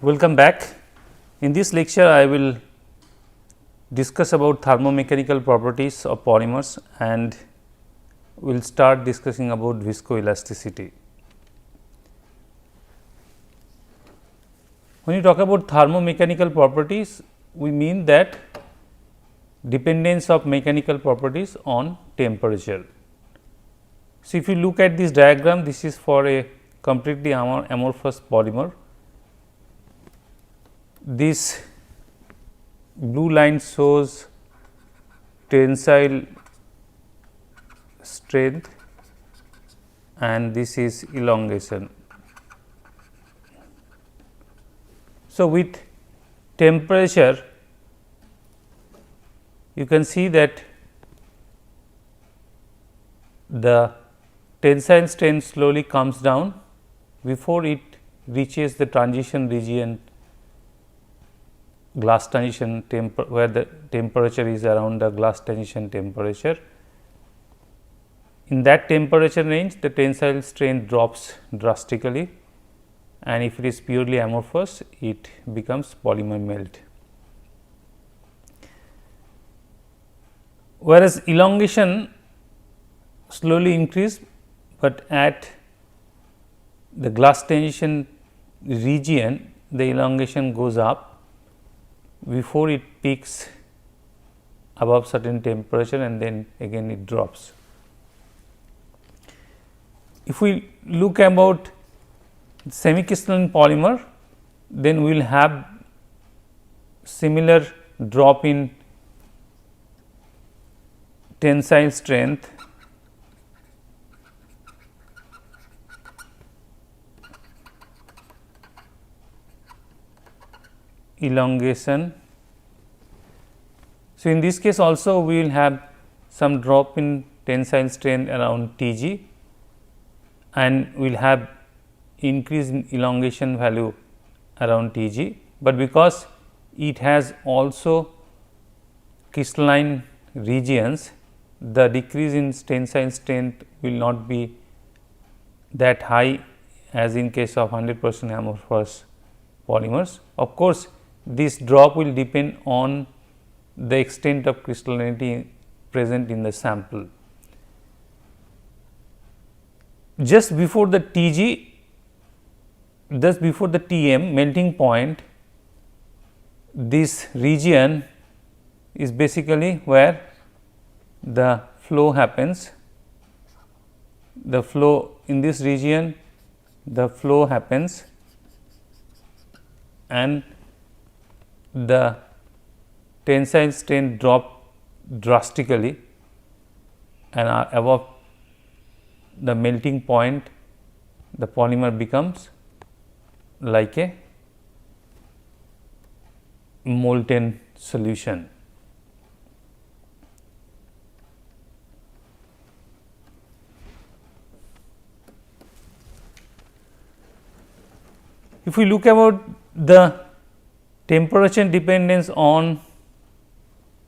Welcome back. In this lecture, I will discuss about thermomechanical properties of polymers and we will start discussing about viscoelasticity. When you talk about thermomechanical properties, we mean that dependence of mechanical properties on temperature. So, if you look at this diagram, this is for a completely amorphous polymer. This blue line shows tensile strength and this is elongation. So, with temperature you can see that the tensile strength slowly comes down before it reaches the transition region, glass transition where the temperature is around the glass transition temperature. In that temperature range, the tensile strength drops drastically, and if it is purely amorphous, it becomes polymer melt. Whereas elongation slowly increase, but at the glass transition region, the elongation goes up before it peaks above certain temperature and then again it drops. If we look about semi-crystalline polymer, then we will have similar drop in tensile strength elongation. So, in this case also we will have some drop in tensile strength around Tg and we will have increase in elongation value around Tg, but because it has also crystalline regions, the decrease in tensile strength will not be that high as in case of 100% amorphous polymers. Of course, this drop will depend on the extent of crystallinity present in the sample. Just before the Tg, just before the Tm melting point, this region is basically where the flow happens. The flow in this region, the flow happens and the tensile strength drop drastically and above the melting point the polymer becomes like a molten solution. If we look about the temperature dependence on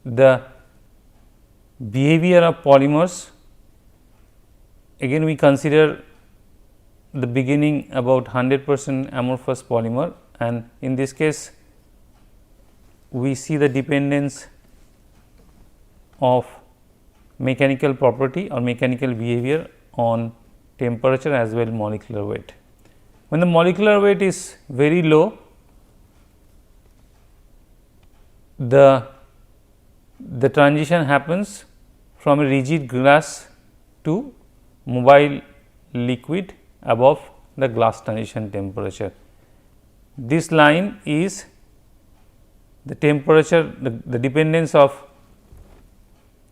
the behavior of polymers, again we consider the beginning about 100% amorphous polymer, and in this case we see the dependence of mechanical property or mechanical behavior on temperature as well molecular weight. When the molecular weight is very low, the transition happens from a rigid glass to mobile liquid above the glass transition temperature. This line is the temperature, the dependence of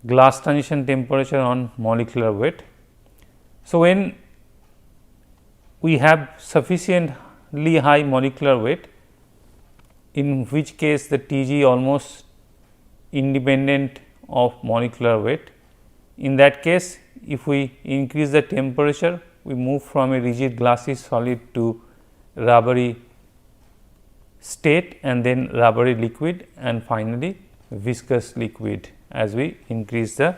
glass transition temperature on molecular weight. So, when we have sufficiently high molecular weight, in which case the Tg almost independent of molecular weight. In that case, if we increase the temperature, we move from a rigid glassy solid to rubbery state and then rubbery liquid and finally viscous liquid as we increase the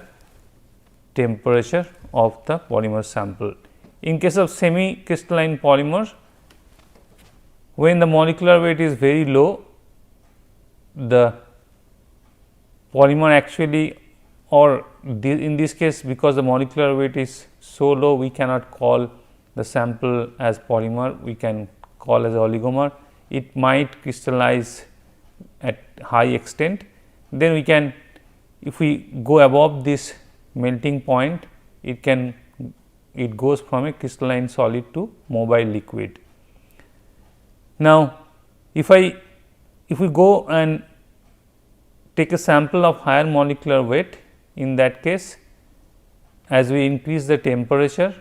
temperature of the polymer sample. In case of semi crystalline polymer, when the molecular weight is very low, the polymer actually, or in this case, because the molecular weight is so low, we cannot call the sample as polymer, we can call as oligomer. It might crystallize at high extent. Then we can, if we go above this melting point, it goes from a crystalline solid to mobile liquid. Now, if we go and take a sample of higher molecular weight, in that case, as we increase the temperature,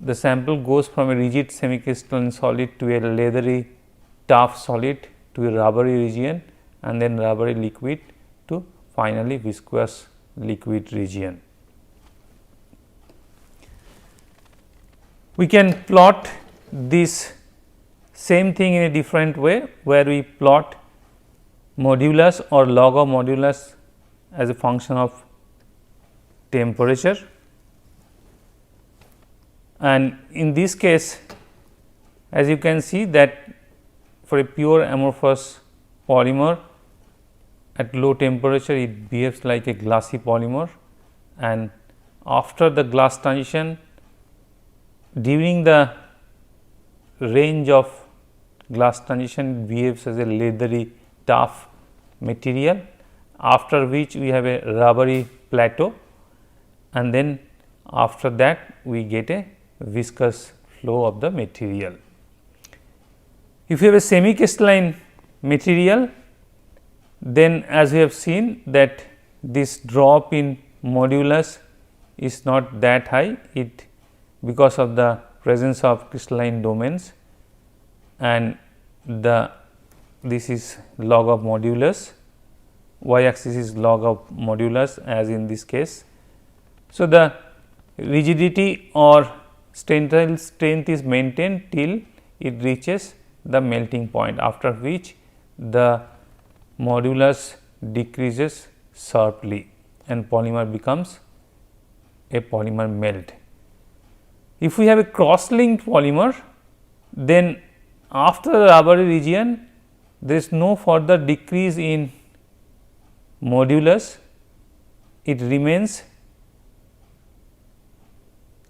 the sample goes from a rigid semicrystalline solid to a leathery tough solid to a rubbery region, and then rubbery liquid to finally viscous liquid region. We can plot this same thing in a different way, where we plot modulus or log of modulus as a function of temperature. And in this case, as you can see that for a pure amorphous polymer at low temperature, it behaves like a glassy polymer, and after the glass transition, during the range of glass transition, it behaves as a leathery tough material, after which we have a rubbery plateau, and then after that we get a viscous flow of the material. If you have a semi-crystalline material, then as we have seen that this drop in modulus is not that high, it because of the presence of crystalline domains, and this is log of modulus, y axis is log of modulus as in this case. So, the rigidity or tensile strength is maintained till it reaches the melting point, after which the modulus decreases sharply and polymer becomes a polymer melt. If we have a cross linked polymer, then after the rubbery region there is no further decrease in modulus, it remains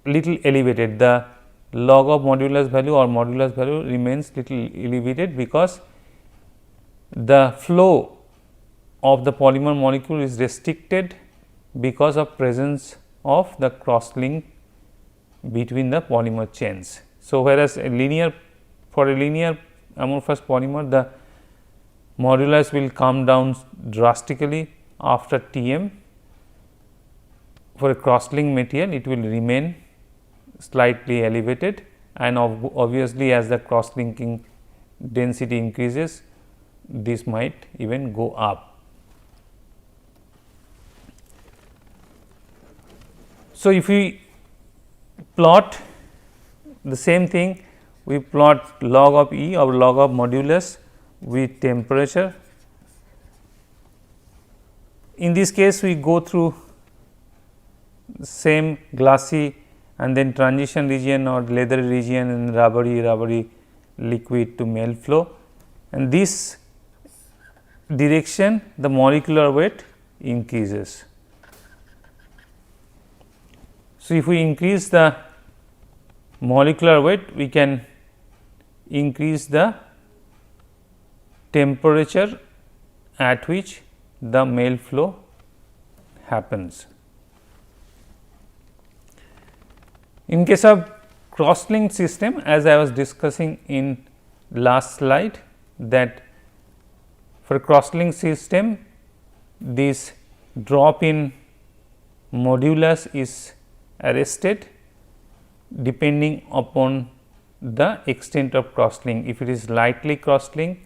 little elevated. The log of modulus value or modulus value remains little elevated, because the flow of the polymer molecule is restricted because of presence of the cross link between the polymer chains. So, whereas for a linear amorphous polymer, the modulus will come down drastically after Tm. For a cross link material, it will remain slightly elevated, and obviously as the cross linking density increases, this might even go up. So, if we plot the same thing, we plot log of E or log of modulus with temperature. In this case, we go through the same glassy and then transition region or leathery region and rubbery liquid to melt flow, and this direction the molecular weight increases. So, if we increase the molecular weight, we can increase the temperature at which the melt flow happens. In case of cross linked system, as I was discussing in last slide, that for cross linked system, this drop in modulus is arrested depending upon the extent of cross link. If it is lightly cross link,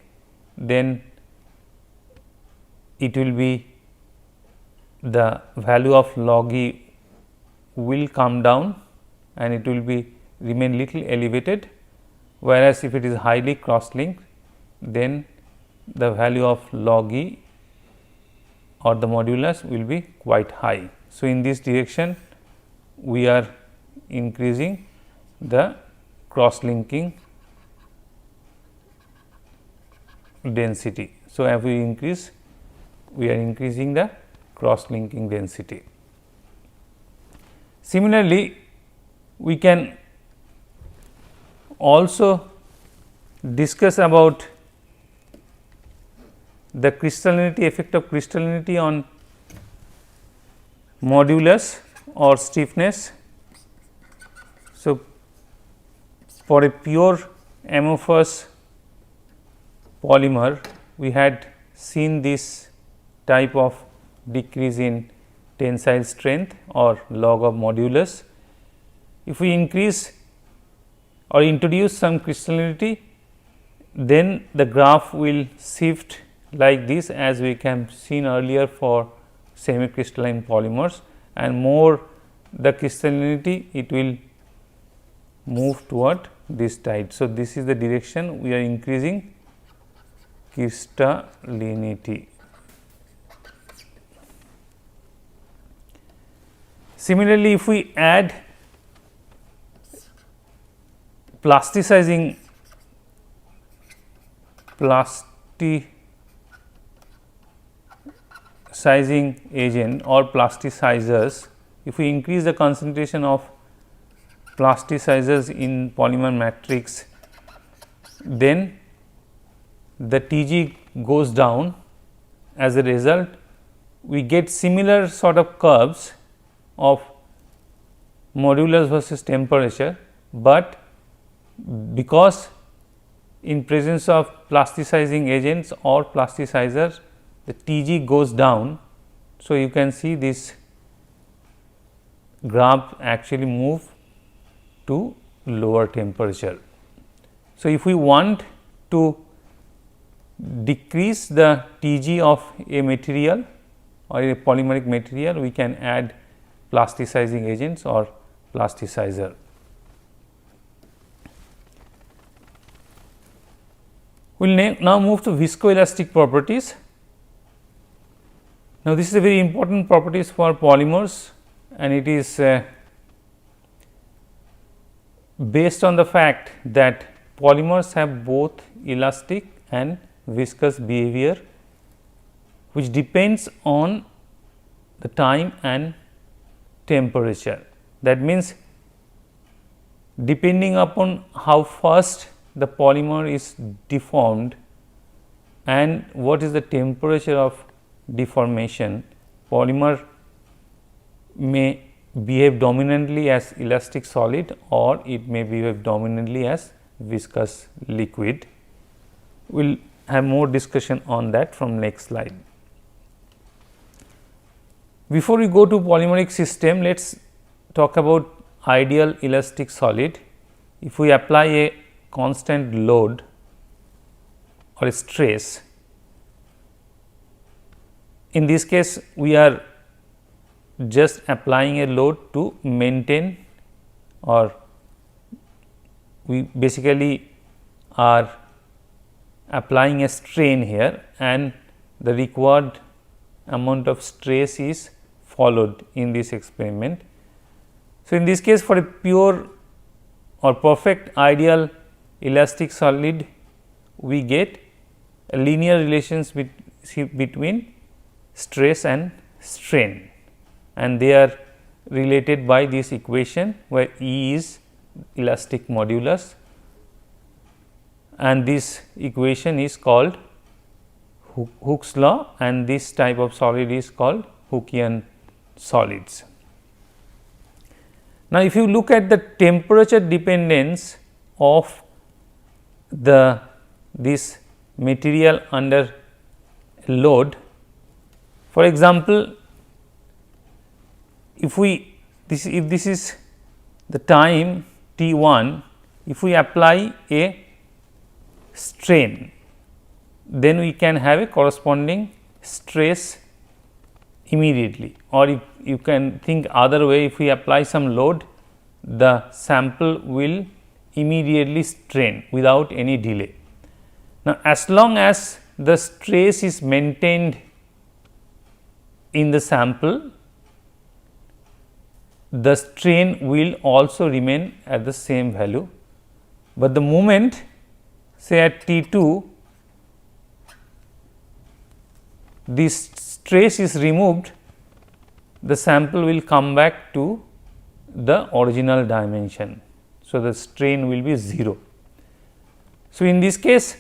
then it will be the value of log E will come down and it will be remain little elevated, whereas if it is highly cross linked, then the value of log E or the modulus will be quite high. So, in this direction we are increasing the cross linking density. So, as we increase, we are increasing the cross linking density. Similarly, we can also discuss about the crystallinity, effect of crystallinity on modulus or stiffness. So, for a pure amorphous polymer, we had seen this type of decrease in tensile strength or log of modulus. If we increase or introduce some crystallinity, then the graph will shift like this, as we can seen earlier for semi crystalline polymers, and more the crystallinity, it will move toward this side. So, this is the direction we are increasing crystallinity. Similarly, if we add plasticizing agent or plasticizers, if we increase the concentration of plasticizers in polymer matrix, then the Tg goes down. As a result, we get similar sort of curves of modulus versus temperature, but because in presence of plasticizing agents or plasticizers, the Tg goes down. So, you can see this graph actually move to lower temperature. So, if we want to decrease the Tg of a material or a polymeric material, we can add plasticizing agents or plasticizer. We will now move to viscoelastic properties. Now, this is a very important properties for polymers, and it is based on the fact that polymers have both elastic and viscous behavior, which depends on the time and temperature. That means, depending upon how fast the polymer is deformed and what is the temperature of deformation, polymer may behave dominantly as elastic solid or it may behave dominantly as viscous liquid. We will have more discussion on that from next slide. Before we go to polymeric system, let us talk about ideal elastic solid. If we apply a constant load or a stress, in this case we are just applying a load to maintain, or we basically are applying a strain here, and the required amount of stress is followed in this experiment. So, in this case, for a pure or perfect ideal elastic solid, we get a linear relations between stress and strain, and they are related by this equation where E is elastic modulus, and this equation is called Hooke's law, and this type of solid is called Hookean solids. Now, if you look at the temperature dependence of this material under load, for example, if this is the time T1, if we apply a strain, then we can have a corresponding stress immediately, or if you can think other way, if we apply some load, the sample will immediately strain without any delay. Now, as long as the stress is maintained in the sample, the strain will also remain at the same value, but the moment say at T2 this stress is removed, the sample will come back to the original dimension. So, the strain will be 0. So, in this case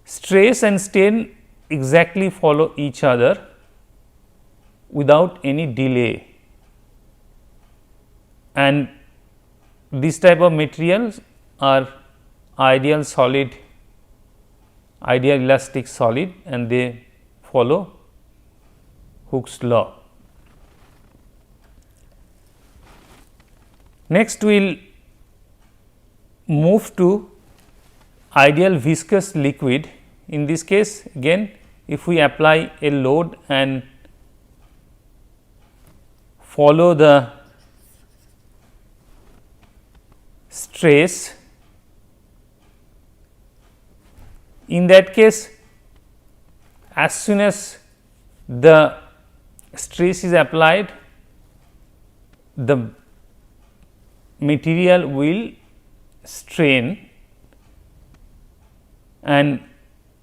stress and strain exactly follow each other without any delay, and this type of materials are ideal solid, ideal elastic solid, and they follow Hooke's law. Next we will move to ideal viscous liquid. In this case again, if we apply a load and follow the stress, in that case as soon as the stress is applied, the material will strain, and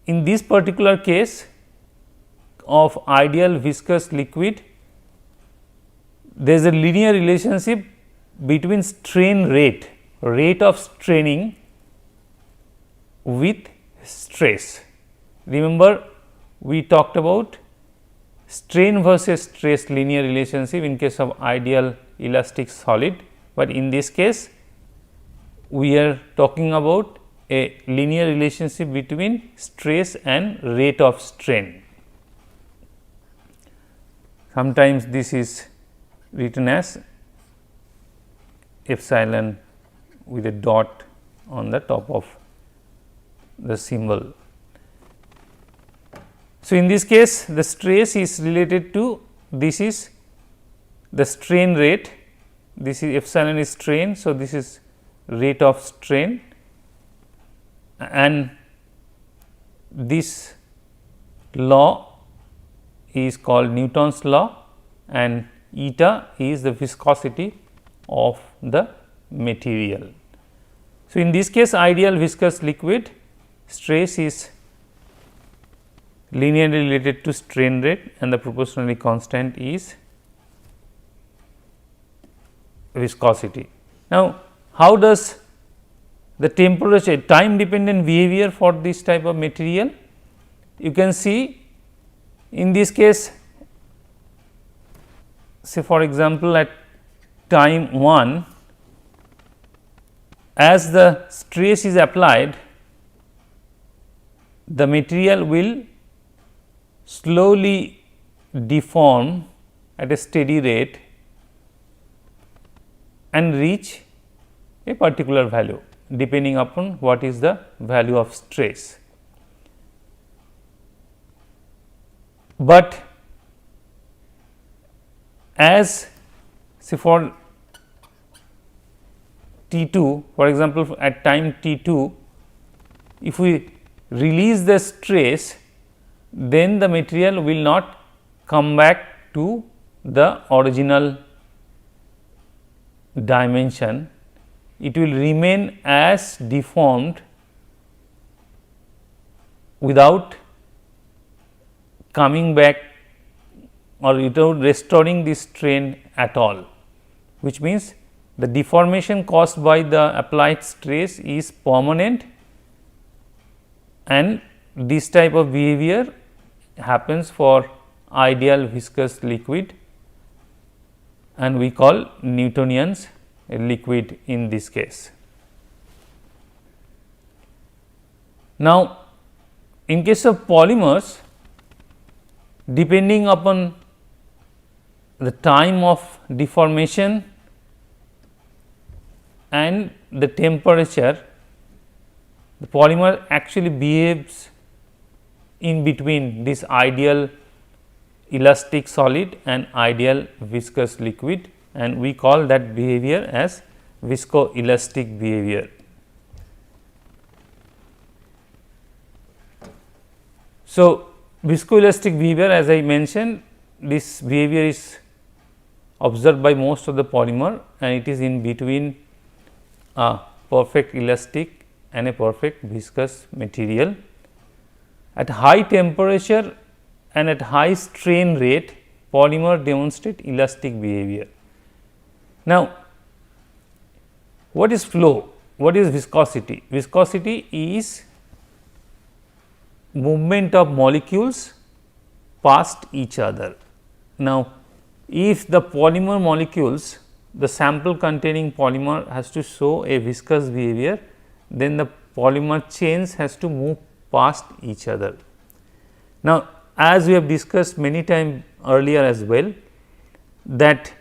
in this particular case of ideal viscous liquid, there is a linear relationship between strain rate, rate of straining with stress. Remember we talked about strain versus stress linear relationship in case of ideal elastic solid, but in this case we are talking about a linear relationship between stress and rate of strain. Sometimes this is written as epsilon with a dot on the top of the symbol. So, in this case the stress is related to, this is the strain rate, this is epsilon is strain. So, this is rate of strain, and this law is called Newton's law, and eta is the viscosity of the material. So, in this case ideal viscous liquid, stress is linearly related to strain rate and the proportionally constant is viscosity. Now, how does the temperature, time dependent behavior for this type of material? You can see in this case, say for example, at time 1, as the stress is applied, the material will slowly deform at a steady rate and reach a particular value depending upon what is the value of stress. But as say for T2, for example, at time T2, if we release the stress, then the material will not come back to the original dimension, it will remain as deformed without coming back or without restoring this strain at all, which means the deformation caused by the applied stress is permanent, and this type of behavior happens for ideal viscous liquid, and we call Newtonians a liquid in this case. Now, in case of polymers, depending upon the time of deformation and the temperature, the polymer actually behaves in between this ideal elastic solid and ideal viscous liquid, and we call that behavior as viscoelastic behavior. So, viscoelastic behavior, as I mentioned, this behavior is observed by most of the polymer, and it is in between a perfect elastic and a perfect viscous material. At high temperature and at high strain rate polymer demonstrate elastic behavior. Now, what is flow? What is viscosity? Viscosity is movement of molecules past each other. Now, if the polymer molecules, the sample containing polymer has to show a viscous behavior, then the polymer chains has to move past each other. Now, as we have discussed many times earlier as well, that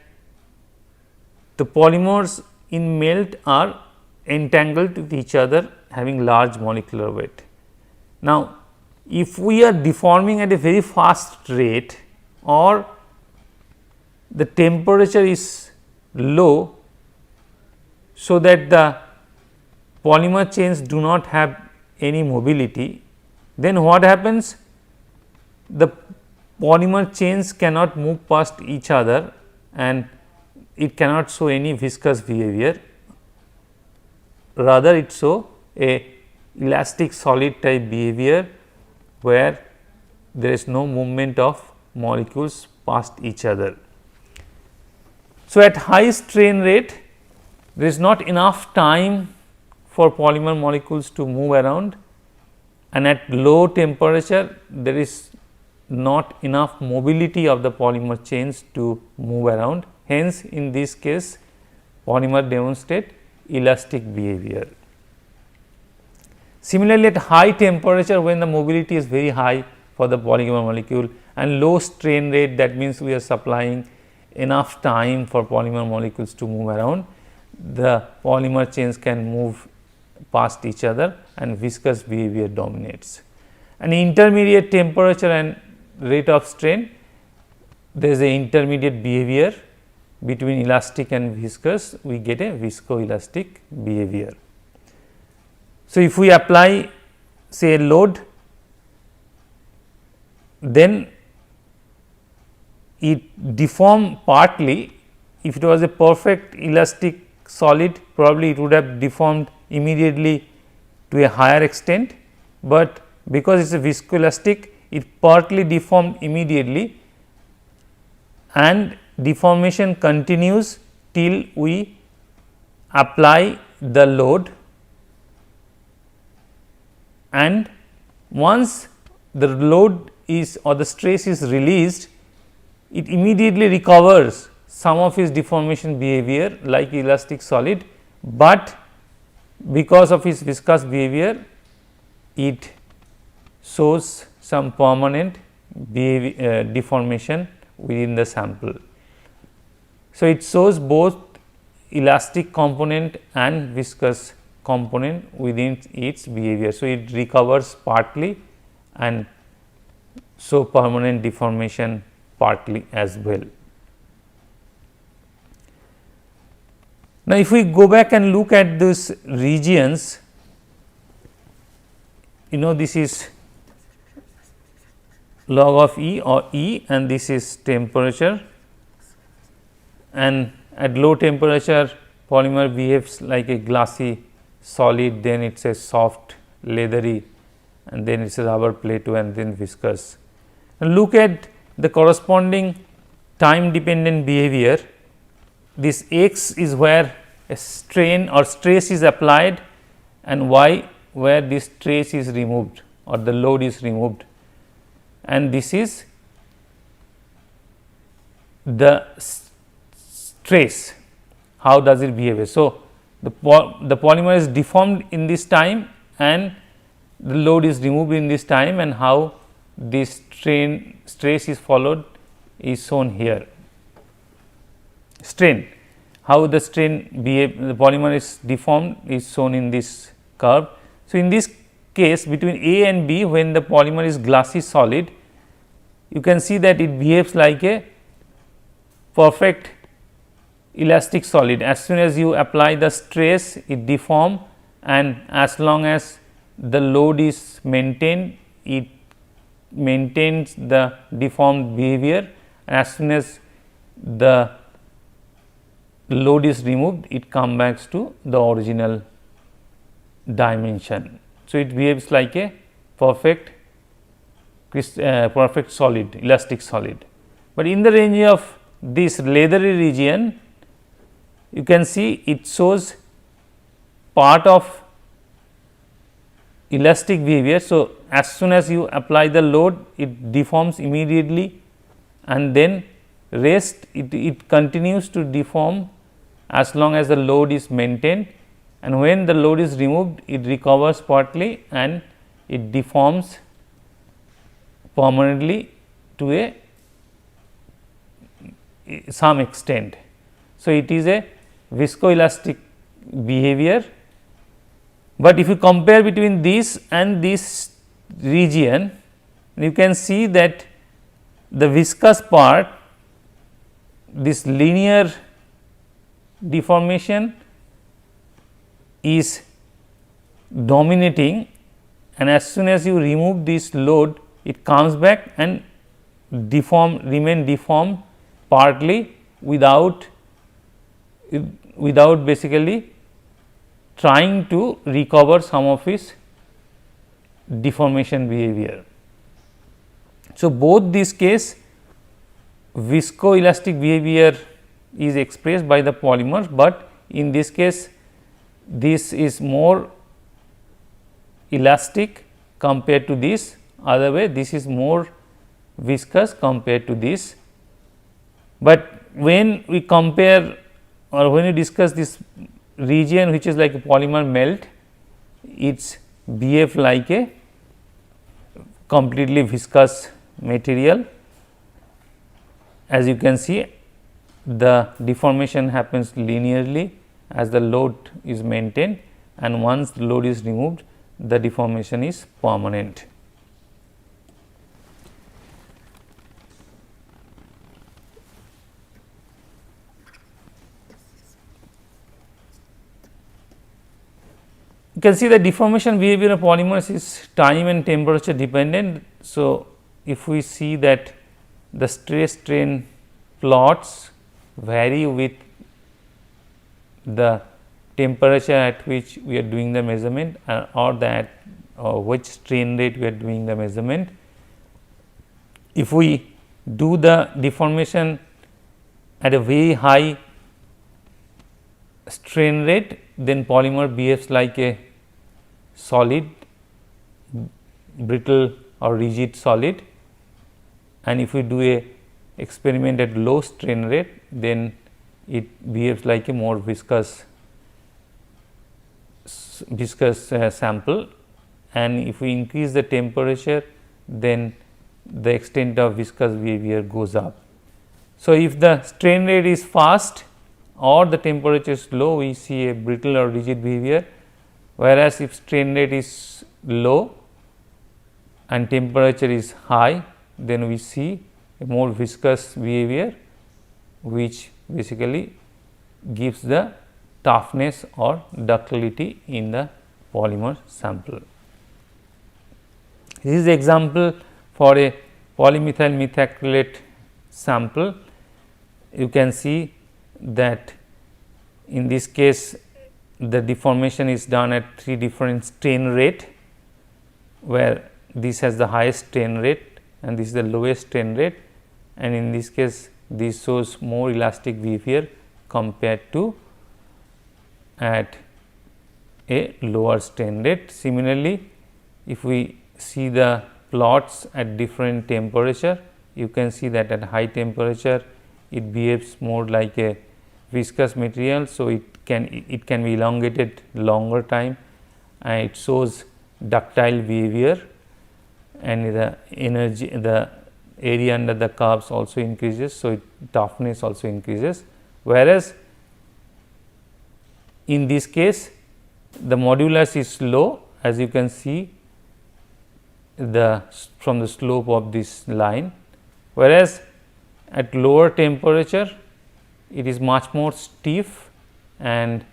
the polymers in melt are entangled with each other having large molecular weight. Now, if we are deforming at a very fast rate or the temperature is low, so that the polymer chains do not have any mobility, then what happens? The polymer chains cannot move past each other and it cannot show any viscous behavior, rather it show a elastic solid type behavior where there is no movement of molecules past each other. So, at high strain rate there is not enough time for polymer molecules to move around, and at low temperature there is not enough mobility of the polymer chains to move around. Hence, in this case polymer demonstrate elastic behavior. Similarly, at high temperature, when the mobility is very high for the polymer molecule and low strain rate, that means we are supplying enough time for polymer molecules to move around, the polymer chains can move past each other and viscous behavior dominates. And intermediate temperature and rate of strain, there is a intermediate behavior between elastic and viscous, we get a viscoelastic behavior. So, if we apply say a load, then it deform partly. If it was a perfect elastic solid, probably it would have deformed immediately to a higher extent, but because it is a viscoelastic, it partly deformed immediately and deformation continues till we apply the load, and once the load is or the stress is released, it immediately recovers some of its deformation behavior like elastic solid, but because of its viscous behavior it shows some permanent deformation within the sample. So, it shows both elastic component and viscous component within its behavior. So, it recovers partly and show permanent deformation partly as well. Now, if we go back and look at these regions, this is log of E or E, and this is temperature, and at low temperature polymer behaves like a glassy solid, then it is a soft leathery, and then it is a rubber plateau, and then viscous. And look at the corresponding time dependent behavior. This x is where a strain or stress is applied, and y where this stress is removed or the load is removed, and this is the stress, how does it behave. So, the polymer is deformed in this time and the load is removed in this time, and how this stress is followed is shown here. Strain, how the strain behave, the polymer is deformed is shown in this curve. So, in this case between A and B, when the polymer is glassy solid, you can see that it behaves like a perfect elastic solid. As soon as you apply the stress, it deform, and as long as the load is maintained, it maintains the deformed behavior. As soon as the load is removed, it comes back to the original dimension. So, it behaves like a perfect perfect solid, elastic solid. But in the range of this leathery region, you can see it shows part of elastic behavior. So, as soon as you apply the load, it deforms immediately, and then rest it continues to deform as long as the load is maintained, and when the load is removed, it recovers partly and it deforms permanently to some extent. So, it is a viscoelastic behavior, but if you compare between this and this region, you can see that the viscous part, this linear deformation is dominating, and as soon as you remove this load, it comes back and remain deformed partly without basically trying to recover some of its deformation behavior. So, both this case viscoelastic behavior is expressed by the polymers, but in this case this is more elastic compared to this, other way this is more viscous compared to this. But when we compare or when we discuss this region which is like a polymer melt, it behaves like a completely viscous material. As you can see, the deformation happens linearly as the load is maintained, and once the load is removed, the deformation is permanent. You can see the deformation behavior of polymers is time and temperature dependent. So, if we see that the stress strain plots vary with the temperature at which we are doing the measurement or which strain rate we are doing the measurement. If we do the deformation at a very high strain rate, then polymer behaves like a solid, brittle or rigid solid, and if we do a experiment at low strain rate, then it behaves like a more viscous sample, and if we increase the temperature, then the extent of viscous behavior goes up. So, if the strain rate is fast or the temperature is low, we see a brittle or rigid behavior, whereas if strain rate is low and temperature is high, then we see a more viscous behavior, which basically gives the toughness or ductility in the polymer sample. This is the example for a polymethyl methacrylate sample. You can see that in this case the deformation is done at 3 different strain rate, where this has the highest strain rate and this is the lowest strain rate, and in this case this shows more elastic behavior compared to at a lower strain rate. Similarly, if we see the plots at different temperature, you can see that at high temperature it behaves more like a viscous material. So, it can be elongated longer time, and it shows ductile behavior, and the energy, the area under the curves also increases. So, toughness also increases, whereas in this case the modulus is low, as you can see from the slope of this line, whereas at lower temperature it is much more stiff and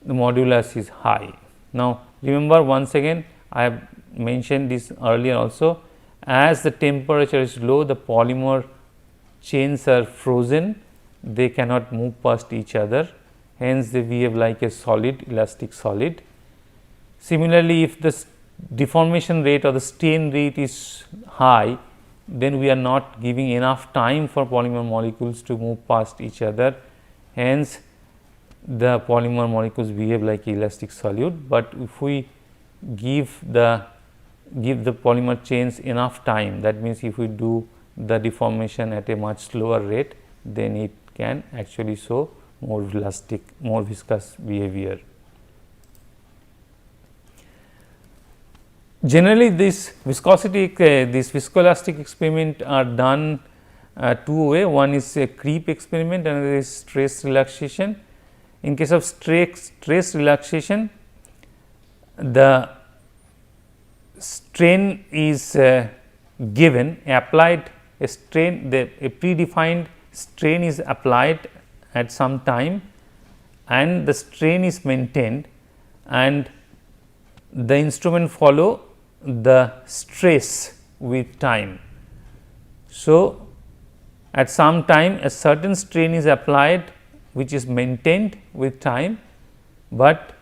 the modulus is high. Now, remember once again, I have mentioned this earlier also, as the temperature is low, the polymer chains are frozen, they cannot move past each other, hence they behave like a solid, elastic solid. Similarly, if the deformation rate or the strain rate is high, then we are not giving enough time for polymer molecules to move past each other. Hence, the polymer molecules behave like elastic solute, but if we give the polymer chains enough time, that means if we do the deformation at a much slower rate, then it can actually show more elastic, more viscous behavior. Generally, this viscoelastic experiment are done two way. One is a creep experiment, another is stress relaxation. In case of stress relaxation, the strain is given, applied a strain, a predefined strain is applied at some time and the strain is maintained, and the instrument follow the stress with time. So, at some time a certain strain is applied which is maintained with time, but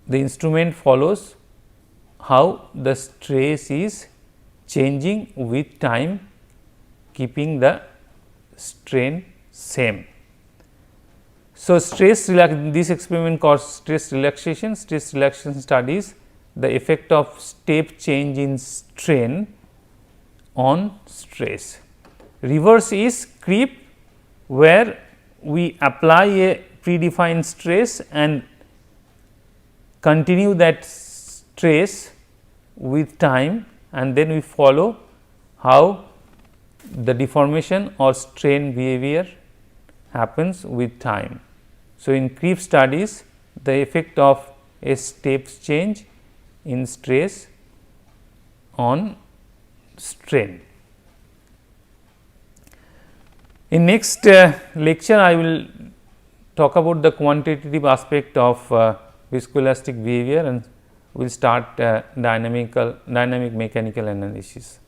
the instrument follows how the stress is changing with time, keeping the strain same. So, this experiment called stress relaxation. Stress relaxation studies the effect of step change in strain on stress. Reverse is creep, where we apply a predefined stress and continue that stress with time, and then we follow how the deformation or strain behavior happens with time. So, in creep studies, the effect of a step change in stress on strain. In next lecture, I will talk about the quantitative aspect of viscoelastic behavior, and we will start dynamic mechanical analysis.